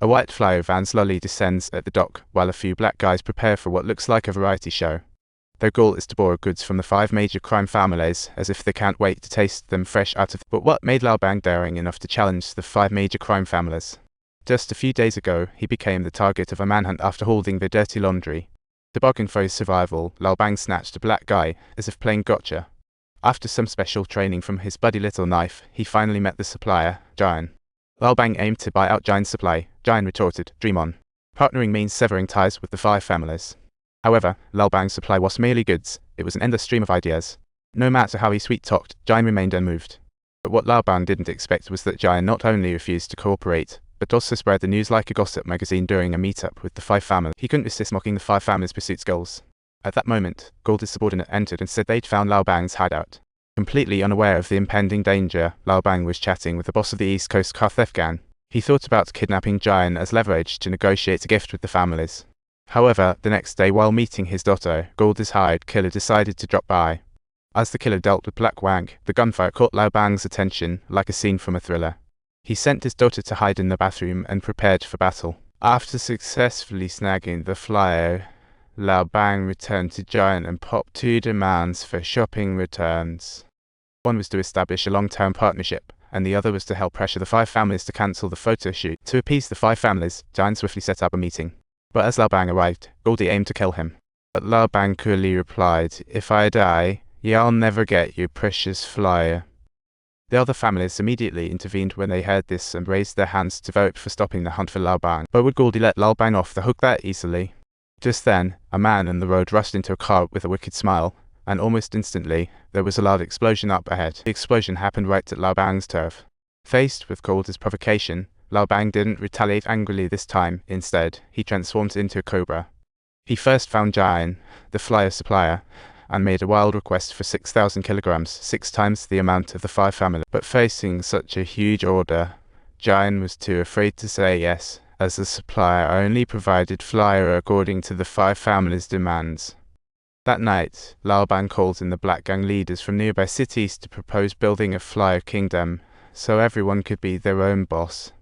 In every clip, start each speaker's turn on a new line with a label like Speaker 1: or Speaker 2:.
Speaker 1: A white flyer van slowly descends at the dock, while a few black guys prepare for what looks like a variety show. Their goal is to borrow goods from the 5 major crime families, as if they can't wait to taste them fresh out of. But what made Lao Bang daring enough to challenge the 5 major crime families? Just a few days ago, he became the target of a manhunt after holding their dirty laundry. To bargain for his survival, Lao Bang snatched a black guy, as if playing gotcha. After some special training from his buddy Little Knife, he finally met the supplier, Jian. Lao Bang aimed to buy out Jian's supply. Jian retorted, "Dream on." Partnering means severing ties with the 5 families. However, Lao Bang's supply was merely goods. It was an endless stream of ideas. No matter how he sweet-talked, Jian remained unmoved. But what Lao Bang didn't expect was that Jian not only refused to cooperate, but also spread the news like a gossip magazine during a meetup with the 5 families. He couldn't resist mocking the 5 families' pursuit goals. At that moment, Goldie's subordinate entered and said they'd found Lao Bang's hideout. Completely unaware of the impending danger, Lao Bang was chatting with the boss of the East Coast car theft gang. He thought about kidnapping Jian as leverage to negotiate a gift with the families. However, the next day while meeting his daughter, Goldie's hired killer decided to drop by. As the killer dealt with Black Wang, the gunfire caught Lao Bang's attention, like a scene from a thriller. He sent his daughter to hide in the bathroom and prepared for battle. After successfully snagging the flyer, Lao Bang returned to Jian and popped 2 demands for shopping returns. One was to establish a long-term partnership, and the other was to help pressure the 5 families to cancel the photo shoot. To appease the 5 families, Jian swiftly set up a meeting. But as Lao Bang arrived, Goldie aimed to kill him. But Lao Bang coolly replied, "If I die, y'all never get your precious flyer." The other families immediately intervened when they heard this and raised their hands to vote for stopping the hunt for Lao Bang. But would Goldie let Lao Bang off the hook that easily? Just then, a man on the road rushed into a car with a wicked smile, and almost instantly, there was a loud explosion up ahead. The explosion happened right at Lao Bang's turf. Faced with Goldie's provocation, Lao Bang didn't retaliate angrily this time. Instead, he transformed into a cobra. He first found Jian, the flyer supplier, and made a wild request for 6,000 kilograms, 6 times the amount of the 5 families. But facing such a huge order, Jian was too afraid to say yes, as the supplier only provided flyer according to the 5 families' demands. That night, Lao Bang called in the black gang leaders from nearby cities to propose building a flyer kingdom, so everyone could be their own boss.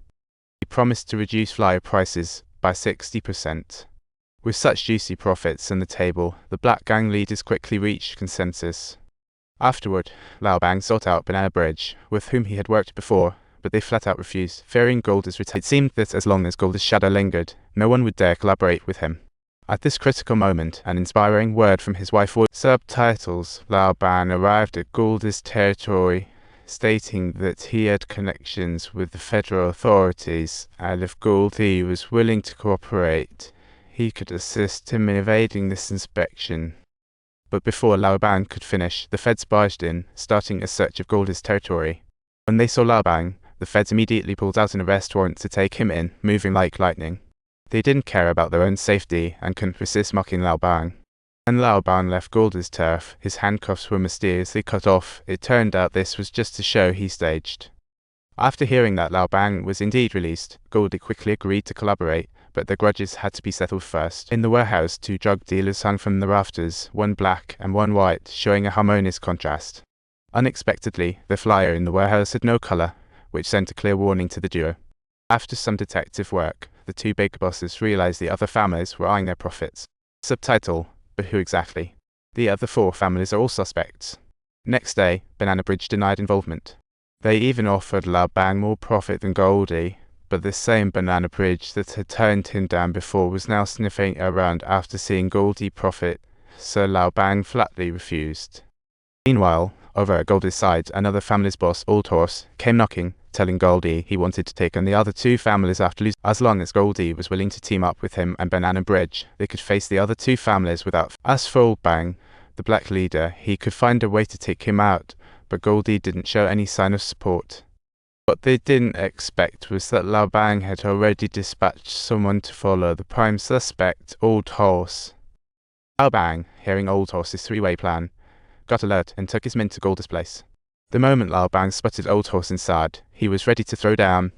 Speaker 1: He promised to reduce flyer prices by 60%. With such juicy profits on the table, the black gang leaders quickly reached consensus. Afterward, Lao Bang sought out Banana Bridge, with whom he had worked before, but they flat out refused, fearing Goldie's return. It seemed that as long as Goldie's shadow lingered, no one would dare collaborate with him. At this critical moment, an inspiring word from his wife was subtitles. Lao Bang arrived at Goldie's territory, stating that he had connections with the federal authorities, and if Goldie was willing to cooperate, he could assist him in evading this inspection. But before Lao Bang could finish, the feds barged in, starting a search of Goldie's territory. When they saw Lao Bang, the feds immediately pulled out an arrest warrant to take him in, moving like lightning. They didn't care about their own safety and couldn't resist mocking Lao Bang. When Lao Bang left Goldie's turf, his handcuffs were mysteriously cut off. It turned out this was just a show he staged. After hearing that Lao Bang was indeed released, Goldie quickly agreed to collaborate, but their grudges had to be settled first. In the warehouse, 2 drug dealers hung from the rafters, one black and one white, showing a harmonious contrast. Unexpectedly, the flyer in the warehouse had no color, which sent a clear warning to the duo. After some detective work, the 2 big bosses realized the other families were eyeing their profits. Subtitle: But who exactly? The other 4 families are all suspects. Next day, Banana Bridge denied involvement. They even offered Lao Bang more profit than Goldie, but the same Banana Bridge that had turned him down before was now sniffing around after seeing Goldie profit, so Lao Bang flatly refused. Meanwhile, over at Goldie's side, another family's boss, Old Horse, came knocking, telling Goldie he wanted to take on the other 2 families after losing. As long as Goldie was willing to team up with him and Banana Bridge, they could face the other 2 families without. As for Old Bang, the black leader, he could find a way to take him out, but Goldie didn't show any sign of support. What they didn't expect was that Lao Bang had already dispatched someone to follow the prime suspect, Old Horse. Lao Bang, hearing Old Horse's 3-way plan, got alert and took his men to Goldie's place. The moment Lao Bang spotted Old Horse inside, he was ready to throw down,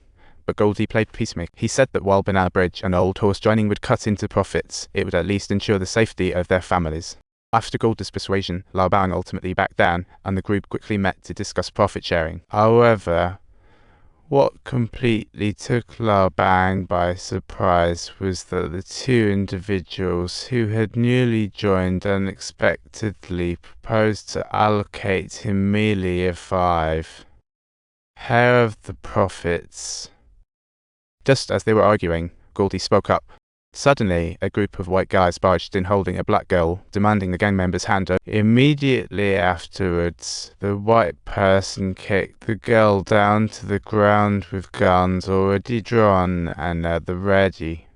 Speaker 1: but Goldie played peacemaker. He said that while Banana Bridge and Old Horse joining would cut into profits, it would at least ensure the safety of their families. After Goldie's persuasion, Lao Bang ultimately backed down, and the group quickly met to discuss profit sharing. However, What completely took Lao Bang by surprise was that the two individuals who had newly joined unexpectedly proposed to allocate him merely a 5. Hair of the Prophets. Just as they were arguing, Goldie spoke up. Suddenly, a group of white guys barged in holding a black girl, demanding the gang member's hand over. Immediately afterwards, the white person kicked the girl down to the ground with guns already drawn and at the ready.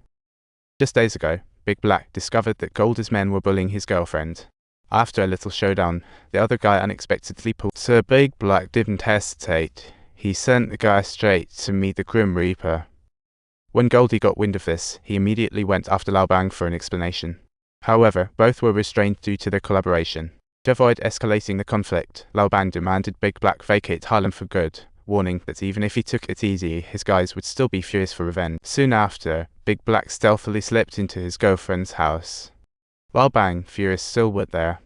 Speaker 1: Just days ago, Big Black discovered that Goldie's men were bullying his girlfriend. After a little showdown, the other guy unexpectedly pulled. So Big Black didn't hesitate. He sent the guy straight to meet the Grim Reaper. When Goldie got wind of this, he immediately went after Lao Bang for an explanation. However, both were restrained due to their collaboration. To avoid escalating the conflict, Lao Bang demanded Big Black vacate Harlem for good, warning that even if he took it easy, his guys would still be furious for revenge. Soon after, Big Black stealthily slipped into his girlfriend's house. Lao Bang, furious, still went there.